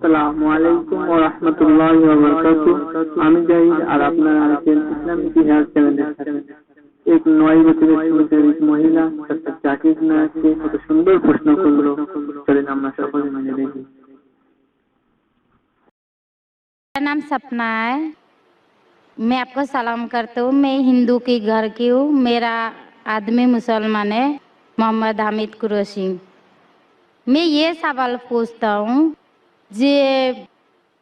আসসালামু আলাইকুম ওয়া রাহমাতুল্লাহি ওয়া বারাকাতুহু। আমি জাহিদ আর আপনারা আছেন ইসলামিক ইতিহাস চ্যানেলের সাথে। এক 9 বছরের ছোট মহিলা তার জাকির নায়ককে কত সুন্দর প্রশ্ন করলো, চলেন আমরা সকলে মিলে দেখি। मेरा नाम सपना है। मैं आपको सलाम करता हूँ। मैं हिंदू की घर की हूँ। मेरा आदमी मुसलमान है, मोहम्मद हामिद कुरैशी। मैं ये सवाल पूछता हूँ, जे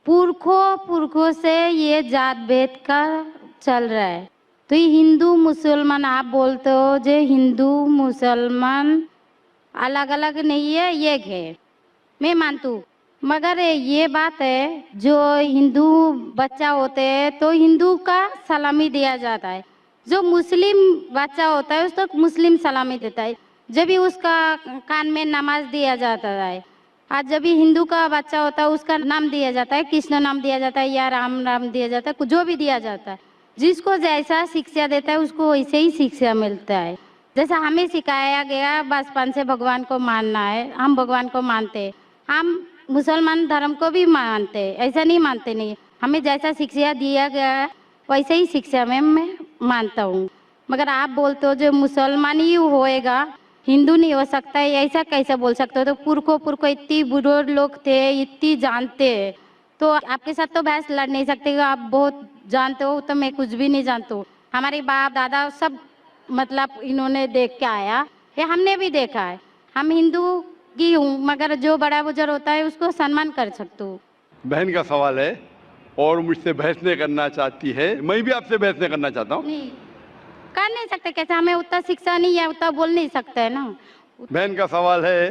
पुरखों से ये जात भेद का चल रहा है, तो ये हिंदू मुसलमान आप बोलते हो जे हिंदू मुसलमान अलग अलग नहीं है, एक है। मैं मानती हूँ, मगर ये बात है जो हिंदू बच्चा होते हैं तो हिंदू का सलामी दिया जाता है, जो मुस्लिम बच्चा होता है उसको मुस्लिम सलामी देता है, जब भी उसका कान में नमाज दिया जाता है। आज जब भी हिंदू का बच्चा होता है उसका नाम दिया जाता है, कृष्ण नाम दिया जाता है या राम नाम दिया जाता है, जो भी दिया जाता है। जिसको जैसा शिक्षा देता है उसको वैसे ही शिक्षा मिलता है। जैसा हमें सिखाया गया बचपन से भगवान को मानना है, हम भगवान को मानते हैं। हम मुसलमान धर्म को भी मानते हैं, ऐसा नहीं मानते नहीं। हमें जैसा शिक्षा दिया गया है वैसे ही शिक्षा में मैं मानता हूँ। मगर आप बोलते हो जो मुसलमान ही होएगा, हिंदू नहीं हो सकता है, ऐसा कैसे बोल सकते हो? तो पुरखों इतनी बुजुर्ग लोग थे, इतनी जानते हैं, तो आपके साथ तो बहस लड़ नहीं सकते। आप बहुत जानते हो तो मैं कुछ भी नहीं जानती हूँ। हमारे बाप दादा सब मतलब इन्होंने देख के आया, ये हमने भी देखा है। हम हिंदू की हूँ, मगर जो बड़ा बुजुर्ग होता है उसको सम्मान कर सकती हूँ। बहन का सवाल है और मुझसे बहस नहीं करना चाहती है, मैं भी आपसे बहस नहीं करना चाहता हूँ। नहीं कर नहीं सकते, कैसे? हमें उतना शिक्षा नहीं है, उतना बोल नहीं सकते है ना। बहन का सवाल है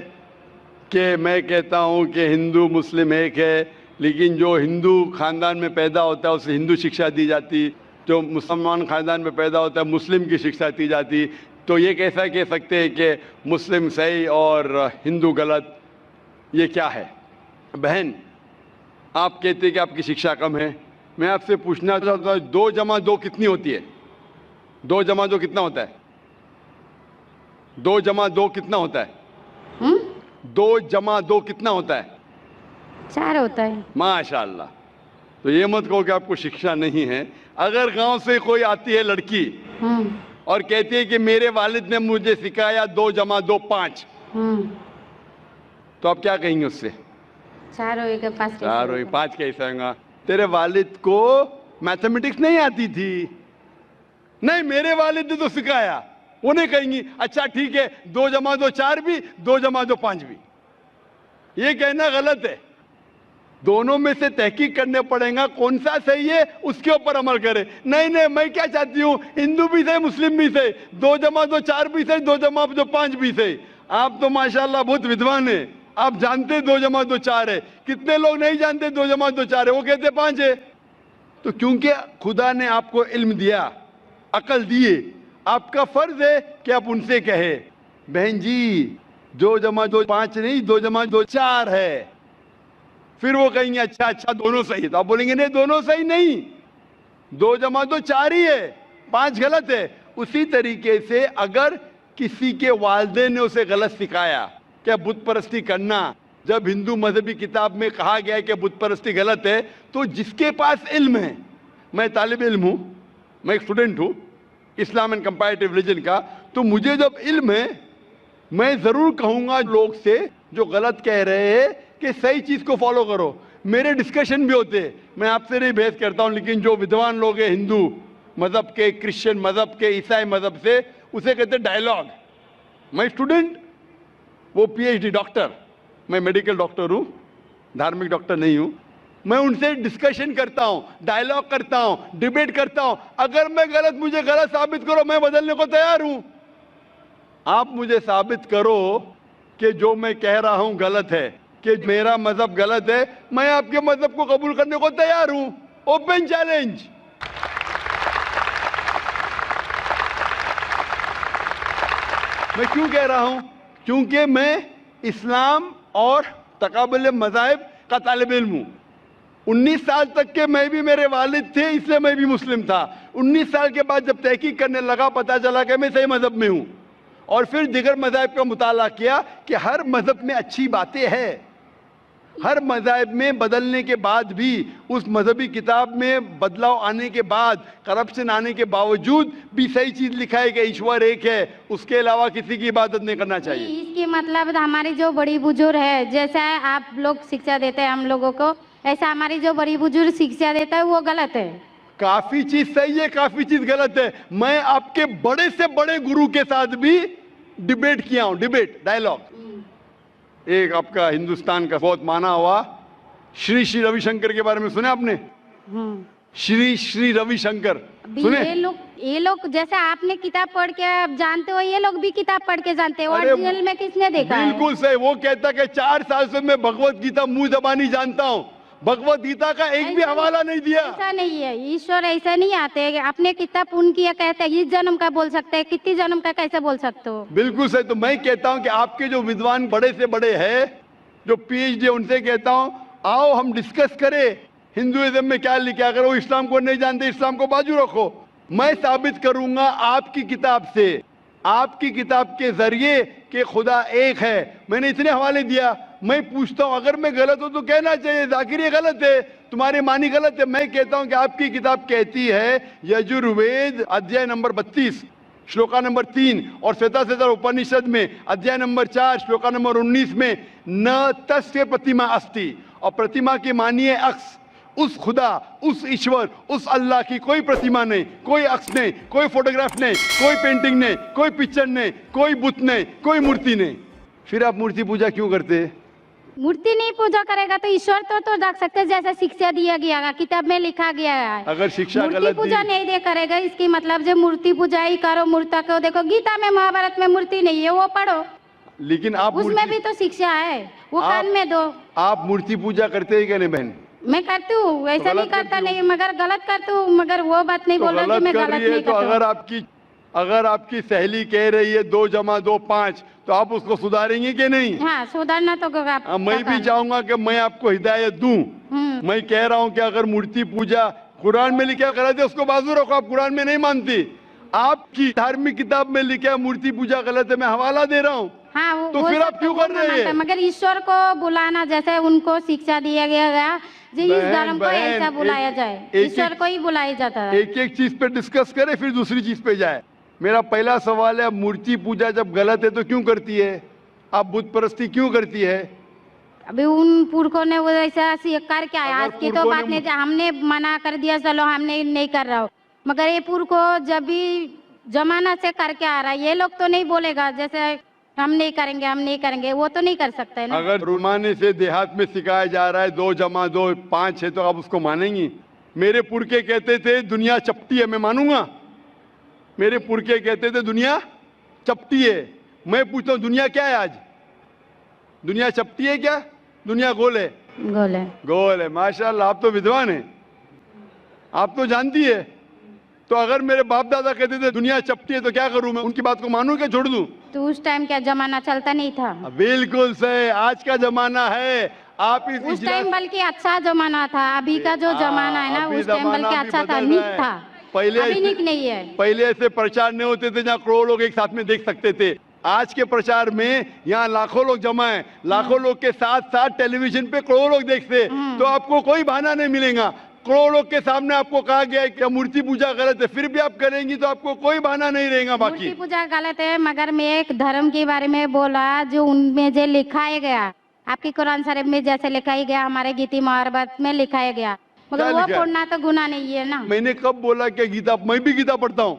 कि मैं कहता हूँ कि हिंदू मुस्लिम एक है, लेकिन जो हिंदू खानदान में पैदा होता है उसे हिंदू शिक्षा दी जाती, जो मुसलमान खानदान में पैदा होता है मुस्लिम की शिक्षा दी जाती। तो ये कैसा कह सकते हैं कि मुस्लिम सही और हिंदू गलत? ये क्या है? बहन, आप कहते हैं कि आपकी शिक्षा कम है। मैं आपसे पूछना चाहता हूँ, 2 जमा 2 कितनी होती है? 2 जमा 2 कितना होता है? 2 जमा 2 कितना होता है? 2 जमा 2 कितना होता है? 4 होता है। माशाल्लाह। तो ये मत कहो कि आपको शिक्षा नहीं है। अगर गांव से कोई आती है लड़की और कहती है कि मेरे वालिद ने मुझे सिखाया 2 जमा 2 5, तो आप क्या कहेंगे उससे? 4 होएगा 5 कैसे 4 होगा? 5 कैसे होगा? तेरे वालिद को मैथमेटिक्स नहीं आती थी? नहीं, मेरे वालिद ने तो सिखाया। उन्हें कहेंगी अच्छा ठीक है, 2 जमा 2 4 भी, 2 जमा 2 5 भी। ये कहना गलत है। दोनों में से तहकीक करने पड़ेगा, कौन सा सही है उसके ऊपर अमल करे। नहीं नहीं, मैं क्या चाहती हूँ, हिंदू भी सही मुस्लिम भी सही, 2 जमा 2 4 भी सही, 2 जमा 2 5 भी सही। आप तो माशाल्लाह बहुत विद्वान है, आप जानते 2 जमा 2 4 है। कितने लोग नहीं जानते 2 जमा 2 4 है, वो कहते 5 है। तो क्योंकि खुदा ने आपको इल्म दिया, अकल दिए, आपका फर्ज है कि आप उनसे कहे बहन जी 2 जमा 2 5 नहीं, 2 जमा 2 4 है। फिर वो कहेंगे अच्छा अच्छा दोनों सही है, तो आप बोलेंगे नहीं दोनों सही नहीं, 2 जमा 2 4 ही है, 5 गलत है। उसी तरीके से अगर किसी के वालिदैन ने उसे गलत सिखाया क्या बुत परस्ती करना, जब हिंदू मजहबी किताब में कहा गया है कि बुत परस्ती गलत है, तो जिसके पास इल्म है, मैं तालिब इल्म हूँ, मैं एक स्टूडेंट हूँ इस्लाम एंड कंपैरेटिव रिलीजन का, तो मुझे जब इल्म है मैं जरूर कहूँगा लोग से जो गलत कह रहे हैं कि सही चीज को फॉलो करो। मेरे डिस्कशन भी होते हैं, मैं आपसे नहीं बहस करता हूं, लेकिन जो विद्वान लोग हैं हिंदू मजहब के, क्रिश्चियन मजहब के, ईसाई मजहब से, उसे कहते हैं डायलॉग। मैं स्टूडेंट, वो पीएचडी डॉक्टर, मैं मेडिकल डॉक्टर हूं, धार्मिक डॉक्टर नहीं हूं। मैं उनसे डिस्कशन करता हूं, डायलॉग करता हूं, डिबेट करता हूं। अगर मैं गलत, मुझे गलत साबित करो, मैं बदलने को तैयार हूं। आप मुझे साबित करो कि जो मैं कह रहा हूं गलत है, कि मेरा मजहब गलत है, मैं आपके मजहब को कबूल करने को तैयार हूं। Open challenge. मैं क्यों कह रहा हूं? क्योंकि मैं इस्लाम और तकाबुल मज़ाहिब का तालिब इल्म हूं। 19 साल तक के मैं भी, मेरे वालिद थे इसलिए मैं भी मुस्लिम था। 19 साल के बाद जब तहकीक करने लगा, पता चला कि मैं सही मजहब में हूं, और फिर दिगर मज़ाहिब का मुताला किया कि हर मजहब में अच्छी बातें हैं। हर मज़हब में बदलने के बाद भी, उस मजहबी किताब में बदलाव आने के बाद, करप्शन आने के बावजूद भी सही चीज लिखा है कि ईश्वर एक है, उसके अलावा किसी की इबादत नहीं करना चाहिए। इसकी मतलब हमारी जो बड़ी बुजुर्ग है, जैसा आप लोग शिक्षा देते हैं हम लोगों को, ऐसा हमारी जो बड़ी बुजुर्ग शिक्षा देता है वो गलत है। काफी चीज सही है, काफी चीज गलत है। मैं आपके बड़े से बड़े गुरु के साथ भी डिबेट किया हूं, डिबेट, डायलॉग। एक आपका हिंदुस्तान का बहुत माना हुआ श्री श्री रविशंकर के बारे में सुने आपने? श्री श्री रविशंकर सुने? ये लोग जैसे आपने किताब पढ़ के आप जानते हो, ये लोग भी किताब पढ़ के जानते हो। अरे ओरिजिनल में किसने देखा है? बिल्कुल सही। वो कहता कि 4 साल से मैं भगवत गीता मुंह जबानी जानता हूँ, भगवत गीता का एक भी हवाला नहीं दिया। ऐसा नहीं है, ईश्वर ऐसा नहीं आते। आपने कितना पुण्य किया कहते हैं, इस जन्म का बोल सकते हैं, कितनी जन्म का कैसे बोल सकते हो? बिल्कुल सही। तो मैं कहता हूं कि आपके जो विद्वान बड़े से बड़े हैं, जो पीएचडी, उनसे कहता हूं आओ हम डिस्कस करें हिंदुइज्म में क्या लिखा। अगर वो इस्लाम को नहीं जानते, इस्लाम को बाजू रखो। मैं साबित करूंगा आपकी किताब से, आपकी किताब के जरिए कि खुदा एक है। मैंने इतने हवाले दिया। मैं पूछता हूं अगर मैं गलत हूं तो कहना चाहिए जाकिर ये गलत है, तुम्हारी मानी गलत है। मैं कहता हूं कि आपकी किताब कहती है यजुर्वेद अध्याय नंबर 32 श्लोका नंबर 3 और श्वेताश्वेतर उपनिषद में अध्याय नंबर 4 श्लोका नंबर 19 में न तस्य प्रतिमा अस्ति, और प्रतिमा की मानिए अक्स। उस खुदा, उस ईश्वर, उस अल्लाह की कोई प्रतिमा नहीं, कोई अक्स नहीं, कोई फोटोग्राफ नहीं, कोई पेंटिंग नहीं, कोई पिक्चर नहीं, कोई बुत नहीं, कोई मूर्ति नहीं। फिर आप मूर्ति पूजा क्यों करते हैं? मूर्ति नहीं पूजा करेगा तो ईश्वर तो रख सकते हैं, जैसे शिक्षा दिया गया है, किताब में लिखा गया है। अगर शिक्षा मूर्ति गलत पूजा नहीं दे करेगा, इसकी मतलब जो मूर्ति पूजा ही करो, मूर्ता को देखो गीता में, महाभारत में मूर्ति नहीं है, वो पढ़ो। लेकिन आप उसमें भी तो शिक्षा है, वो कान में दो। आप मूर्ति पूजा करते हैं क्या नहीं बहन? मैं करती हूँ, ऐसा नहीं करता नहीं, मगर गलत करती हूँ। मगर वो बात नहीं बोल रही कि मैं गलत नहीं करती हूँ। अगर आपकी सहेली कह रही है 2 + 2 5, तो आप उसको सुधारेंगे कि नहीं? हाँ, सुधारना तो मैं भी चाहूंगा कि मैं आपको हिदायत दूं। मैं कह रहा हूं कि अगर मूर्ति पूजा कुरान में लिखा गलत है, उसको बाजू रखो। आप कुरान में नहीं मानती, आपकी धार्मिक किताब में लिखा मूर्ति पूजा गलत है, मैं हवाला दे रहा हूँ। हाँ, तो फिर आप क्यों कर रहे हैं? मगर ईश्वर को बुलाना, जैसे उनको शिक्षा दिया गया जी, इस धर्म को ऐसा बुलाया जाए, ईश्वर को ही बुलाया जाता है। एक एक चीज पे डिस्कस करे फिर दूसरी चीज पे जाए। मेरा पहला सवाल है, मूर्ति पूजा जब गलत है तो क्यों करती है? आप बुत परस्ती क्यों करती है? अभी उन पुरखों ने वो ऐसा कर के आया, आज की तो बात नहीं, हमने मना कर दिया चलो हमने नहीं कर रहा हूँ, मगर ये पुरखों जब भी जमाना से करके आ रहा है, ये लोग तो नहीं बोलेगा जैसे हम नहीं करेंगे, हम नहीं करेंगे, वो तो नहीं कर सकते है ना। अगर रुमाने से देहात में सिखाया जा रहा है 2 + 2 5 है, तो आप उसको मानेंगी? मेरे पुरखे कहते थे दुनिया चपटी है, मैं मानूंगा? मेरे पुरखे कहते थे दुनिया चपटी है। मैं पूछता हूँ दुनिया क्या है आज? दुनिया चपटी है क्या? दुनिया गोल है? गोल है। गोल है। माशाल्लाह, आप तो विद्वान हैं, आप तो जानती है। तो अगर मेरे बाप दादा कहते थे दुनिया चपटी है तो क्या करूं मैं? उनकी बात को मानूं क्या छोड़ दूं? तो उस टाइम क्या जमाना चलता नहीं था? बिल्कुल सही, आज का जमाना है। आप उस टाइम बल्कि अच्छा जमाना था, अभी का जो जमाना है ना, उस टाइम बल्कि अच्छा था, नीक था। पहले अभी नीक नहीं है। पहले ऐसे प्रचार नहीं होते थे जहाँ करोड़ों लोग एक साथ में देख सकते थे। आज के प्रचार में यहाँ लाखों लोग जमा है, लाखों लोग के साथ साथ टेलीविजन पे करोड़ों लोग देखते, तो आपको कोई बहाना नहीं मिलेगा। करोड़ों लोग के सामने आपको कहा गया है कि मूर्ति पूजा गलत है, फिर भी आप करेंगी तो आपको कोई बहाना नहीं रहेगा। बाकी मूर्ति पूजा गलत है, मगर मैं एक धर्म के बारे में बोला जो उनमें जो लिखाया गया, आपकी कुरान शरीफ में जैसे लिखाया गया, हमारे गीता महाभारत में लिखाया गया, मगर वो पढ़ना तो गुनाह नहीं है ना। मैंने कब बोला कि गीता? मैं भी गीता पढ़ता हूँ।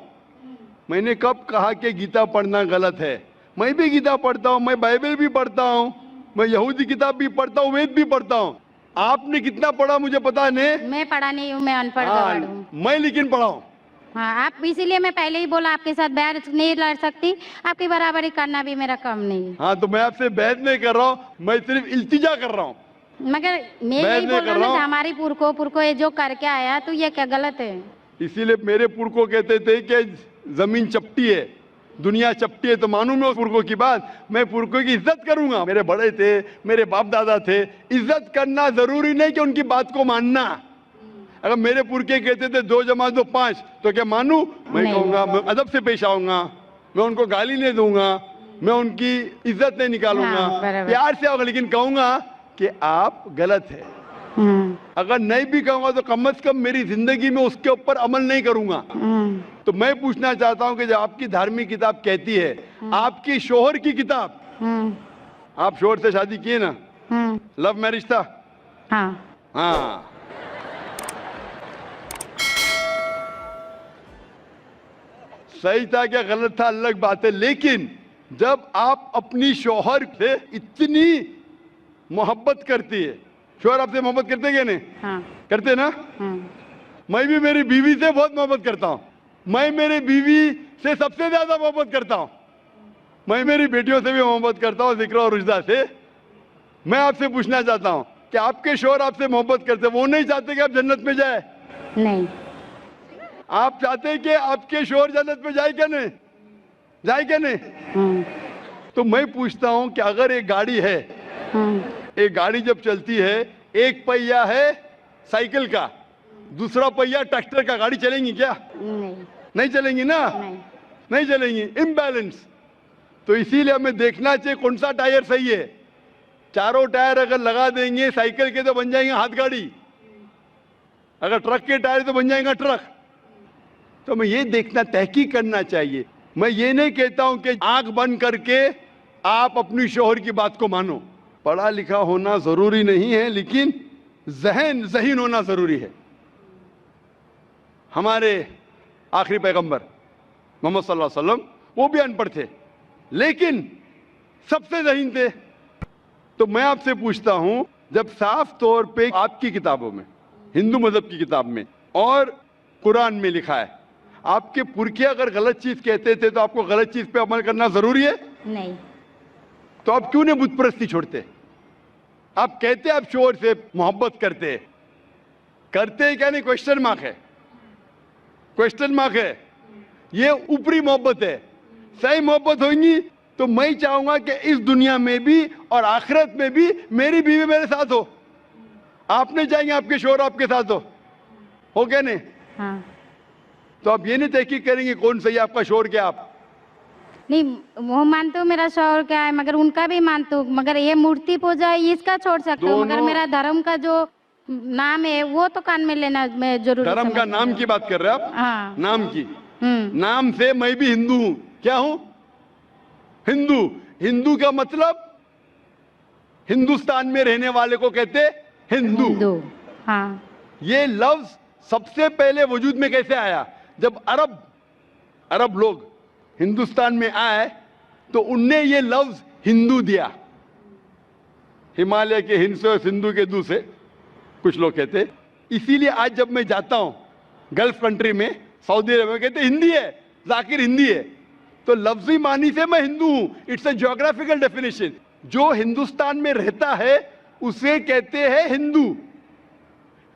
मैंने कब कहा कि गीता पढ़ना गलत है? मैं भी गीता पढ़ता हूँ, मैं बाइबल भी पढ़ता हूँ, मैं यहूदी किताब भी पढ़ता हूँ, वेद भी पढ़ता हूँ। आपने कितना पढ़ा मुझे पता नहीं। मैं पढ़ा नहीं हूँ, मैं अनपढ़ हूँ। मैं लेकिन पढ़ा हूँ। हाँ, आप इसीलिए मैं पहले ही बोला आपके साथ बहस नहीं लड़ सकती, आपकी बराबरी करना भी मेरा काम नहीं है। हाँ, तो मैं आपसे बहस नहीं कर रहा हूँ, मैं सिर्फ इल्तिजा कर रहा हूँ। मगर मैं यही बोल रहा हूँ हमारी पुरखों ये जो करके आया, तो ये क्या गलत है? इसीलिए मेरे पुरखों कहते थे कि जमीन चपटी है, दुनिया चपटी है, तो मानूं मैं उस पुरखों की बात। मैं पुरखों की इज्जत करूंगा, मेरे बड़े थे, मेरे बाप दादा थे। इज्जत करना जरूरी नहीं कि उनकी बात को मानना। अगर मेरे पुरखे कहते थे 2 + 2 5, तो क्या मानूं? मैं कहूंगा, मैं अदब से पेश आऊंगा, मैं उनको गाली नहीं दूंगा, मैं उनकी इज्जत नहीं निकालूंगा, हाँ, प्यार से आऊंगा, लेकिन कहूंगा कि आप गलत है। अगर नहीं भी कहूंगा तो कम से कम मेरी जिंदगी में उसके ऊपर अमल नहीं करूंगा। तो मैं पूछना चाहता हूं कि जब आपकी धार्मिक किताब कहती है, आपकी शोहर की किताब, आप शोहर से शादी किए ना, लव मैरिज था? हाँ। सही था क्या गलत था अलग बात है, लेकिन जब आप अपनी शोहर से इतनी मोहब्बत करती है, शोहर आपसे मोहब्बत करते क्या नहीं? करते ना? मैं भी मेरी बीवी से बहुत मोहब्बत करता हूँ। मैं मेरी बीवी से सबसे ज्यादा मोहब्बत करता हूँ। मैं मेरी बेटियों से भी मोहब्बत करता हूँ, जिक्र और रुजदा से। मैं आपसे पूछना चाहता हूँ कि आपके शोहर आपसे मोहब्बत करते, वो नहीं चाहते कि आप जन्नत में जाए? नहीं। आप चाहते हैं कि आपके शोहर जन्नत में जाए क्या नहीं? जाए क्या नहीं? तो मैं पूछता हूँ कि अगर एक गाड़ी है, एक गाड़ी जब चलती है, एक पहिया है साइकिल का, दूसरा पहिया ट्रैक्टर का, गाड़ी चलेंगी क्या? नहीं। नहीं चलेंगी ना? नहीं चलेंगी, इम्बैलेंस। तो इसीलिए हमें देखना चाहिए कौन सा टायर सही है। चारों टायर अगर लगा देंगे साइकिल के तो बन जाएंगे हाथ गाड़ी, अगर ट्रक के टायर तो बन जाएगा ट्रक। तो हमें ये देखना, तहकीक करना चाहिए। मैं ये नहीं कहता हूं कि आंख बंद करके आप अपनी शोहर की बात को मानो। पढ़ा लिखा होना जरूरी नहीं है, लेकिन ज़हीन होना जरूरी है। हमारे आखिरी पैगंबर मोहम्मद सल्लल्लाहु अलैहि वसल्लम, वो भी अनपढ़ थे लेकिन सबसे ज़हीन थे। तो मैं आपसे पूछता हूं, जब साफ तौर पे आपकी किताबों में, हिंदू मजहब की किताब में और कुरान में लिखा है, आपके पुरखे अगर गलत चीज कहते थे तो आपको गलत चीज पे अमल करना जरूरी है? नहीं। तो आप क्यों नहीं बुत परस्ती छोड़ते? आप कहते आप शोहर से मोहब्बत करते क्या नहीं? क्वेश्चन मार्क है, क्वेश्चन मार्क है। ये ऊपरी मोहब्बत है। सही मोहब्बत होगी तो मैं चाहूंगा कि इस दुनिया में भी और आखिरत में भी मेरी बीवी मेरे साथ हो। आप नहीं चाहेंगे आपके शोहर आपके साथ हो क्या नहीं? हाँ। तो आप ये नहीं तहकीक करेंगे कौन सही आपका शोहर क्या? आप नहीं, वो मानते हो मेरा शोहर क्या है, मगर उनका भी मानते हो, मगर ये मूर्ति पूजा है इसका छोड़ सकते हो, मगर मेरा धर्म का जो नाम है वो तो कान में लेना मैं जरूर। धर्म का नाम की बात कर रहे हैं आप? हाँ। नाम की। नाम से मैं भी हिंदू हूं। क्या हूं? हिंदू। हिंदू का मतलब हिंदुस्तान में रहने वाले को कहते हिंदू। हाँ। ये लफ्ज सबसे पहले वजूद में कैसे आया? जब अरब लोग हिंदुस्तान में आए तो उनने ये लफ्ज हिंदू दिया। हिमालय के हिंद से और सिंधु के दू से कुछ लोग कहते। इसीलिए आज जब मैं जाता हूं गल्फ कंट्री में, सऊदी अरब में, कहते हिंदी है, जाकिर हिंदी है। तो लफ्जी मानी से मैं हिंदू हूं। It's a geographical definition. जो हिंदुस्तान में रहता है उसे कहते हैं हिंदू।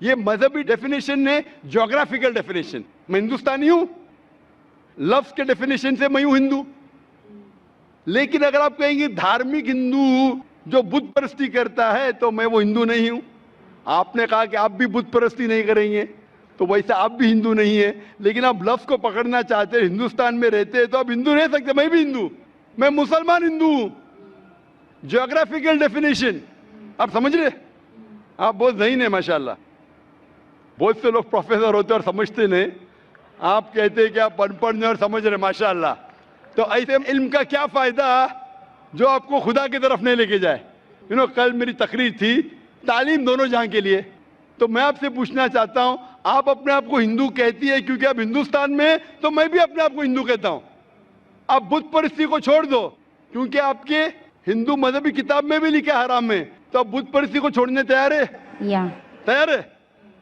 ये मजहबी डेफिनेशन ने ज्योग्राफिकल डेफिनेशन। मैं हिंदुस्तानी हूं, लफ्ज के डेफिनेशन से मैं हूं हिंदू। लेकिन अगर आप कहेंगे धार्मिक हिंदू जो बुत परस्ती करता है तो मैं वो हिंदू नहीं हूं। आपने कहा कि आप भी बुत परस्ती नहीं करेंगे तो वैसे आप भी हिंदू नहीं है। लेकिन आप लफ्ज को पकड़ना चाहते हैं, हिंदुस्तान में रहते हैं तो आप हिंदू रह सकते। मैं भी हिंदू, मैं मुसलमान हिंदू हूं। ज्योग्राफिकल डेफिनेशन आप समझ रहे? आप बहुत ज़हीन है माशाल्लाह। बहुत से लोग प्रोफेसर होते और समझते नहीं। आप कहते हैं कि आप अनपढ़ नहीं और समझ रहे, माशाल्लाह। तो ऐसे इल्म का क्या फायदा जो आपको खुदा की तरफ नहीं लेके जाए? कल मेरी तकरीर थी तालीम दोनों जहां के लिए। तो मैं आपसे पूछना चाहता हूं, आप अपने आप को हिंदू कहती है क्योंकि आप हिंदुस्तान में, तो मैं भी अपने आप को हिंदू कहता हूं। आप बुत परस्ती को छोड़ दो क्योंकि आपके हिंदू मजहबी किताब में भी लिखा है हराम में, तो आप बुत परस्ती को छोड़ने तैयार है? तैयार है?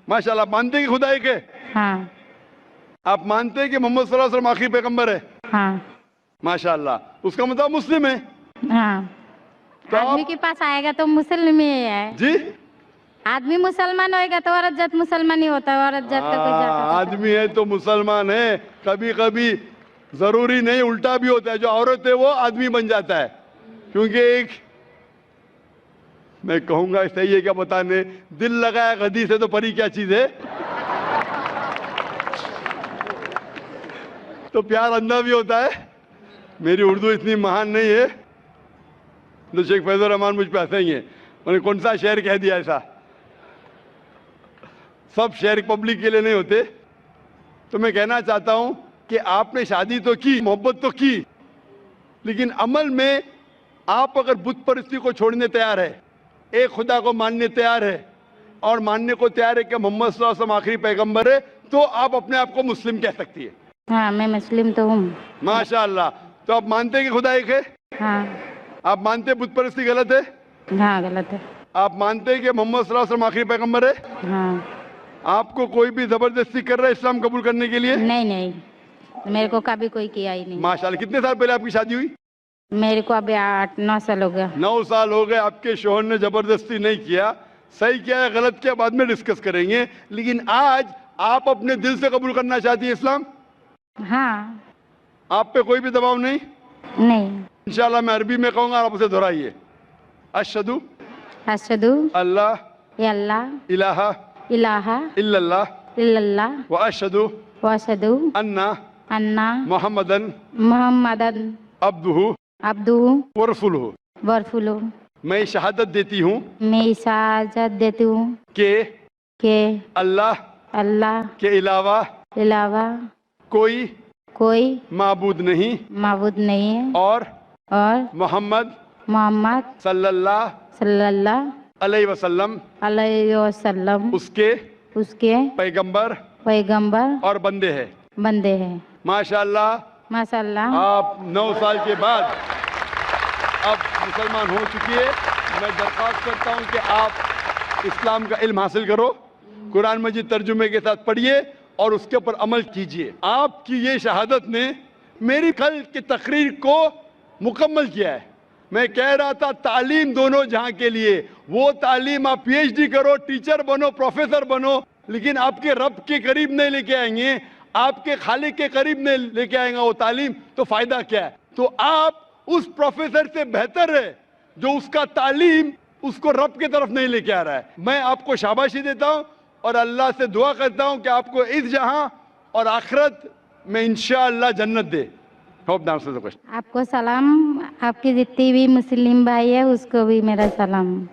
माशाल्लाह। मानते हैं कि खुदा एक है? हाँ। आप मानते हैं कि मोहम्मद सल्लल्लाहु अलैहि वसल्लम आखिरी पैगंबर है? हाँ। माशाल्लाह। उसका मतलब मुस्लिम है? हाँ। तो आदमी के पास आएगा तो मुसलमान ही है जी। आदमी मुसलमान होएगा तो औरत जात मुसलमान ही होता है। औरत जात का कोई जात आदमी है तो मुसलमान है। कभी कभी जरूरी नहीं, उल्टा भी होता है। जो औरत है वो आदमी बन जाता है। क्योंकि एक मैं कहूंगा सही है क्या बताने, दिल लगाया गधी से तो परी क्या चीज है। तो प्यार अंधा भी होता है। मेरी उर्दू इतनी महान नहीं है तो शेख फैजुर रहमान मुझ पे हंसेंगे। उन्हें कौन सा शहर कह दिया ऐसा? सब शहर पब्लिक के लिए नहीं होते। तो मैं कहना चाहता हूं कि आपने शादी तो की, मोहब्बत तो की, लेकिन अमल में आप अगर बुत परस्ती को छोड़ने तैयार है, एक खुदा को मानने तैयार है और मानने को तैयार है कि मोहम्मद सल्लल्लाहु अलैहि वसल्लम आखिरी पैगंबर है, तो आप अपने आप को मुस्लिम कह सकती है। हाँ, मैं मुस्लिम तो हूँ। माशाअल्लाह। तो आप मानते हैं कि खुदा एक है? हाँ। आप मानते हैं बुत परस्ती गलत है? हाँ, गलत है। आप मानते हैं कि मोहम्मद सल्लल्लाहु अलैहि वसल्लम आखिरी पैगंबर है? हाँ। आपको कोई भी जबरदस्ती कर रहा है इस्लाम कबूल करने के लिए? नहीं नहीं, मेरे को कभी कोई किया ही नहीं। माशाअल्लाह। कितने साल पहले आपकी शादी हुई? मेरे को अभी 8-9 साल हो गया। 9 साल हो गए। आपके शोहर ने जबरदस्ती नहीं किया, सही किया है गलत किया बाद में डिस्कस करेंगे, लेकिन आज आप अपने दिल से कबूल करना चाहती है इस्लाम? हाँ। आप पे कोई भी दबाव नहीं? नहीं। इंशाल्लाह मैं अरबी में कहूंगा, आप उसे दोहराइए। अशहदु अशहदु अल्लाह अल्लाह इलाहा इलाहा इल्लल्लाह इल्लल्लाह व अशहदु व अशहदु अन्ना मुहम्मदन मुहम्मदन अब्दुहु अब्दुहु व रसूलुहु। व रसूलुहु। मैं शहादत देती हूँ मैं इजाज़त देती हूँ कि अल्लाह के अलावा कोई माबूद माबूद नहीं है और मोहम्मद सल्लल्लाहु अलैहि वसल्लम उसके पैगंबर और बंदे हैं। माशाअल्लाह। आप 9 साल के बाद अब मुसलमान हो चुकी है। मैं दरख्वास्त करता हूं कि आप इस्लाम का इल्म हासिल करो, कुरान मजीद तर्जुमे के साथ पढ़िए और उसके ऊपर अमल कीजिए। आपकी ये शहादत ने मेरी कल की तकरीर को मुकम्मल किया है। मैं कह रहा था तालीम दोनों जहां के लिए, वो तालीम आप पीएचडी करो, टीचर बनो, प्रोफेसर बनो, लेकिन आपके रब के करीब नहीं लेके आएंगे, आपके खालिक के करीब नहीं लेके आएगा वो तालीम, तो फायदा क्या है? तो आप उस प्रोफेसर से बेहतर है जो उसका तालीम उसको रब की तरफ नहीं लेके आ रहा है। मैं आपको शाबाशी देता हूं और अल्लाह से दुआ करता हूं कि आपको इस जहां और आखिरत में इंशाअल्लाह जन्नत दे। आपको सलाम, आपकी जितनी भी मुस्लिम भाई है उसको भी मेरा सलाम।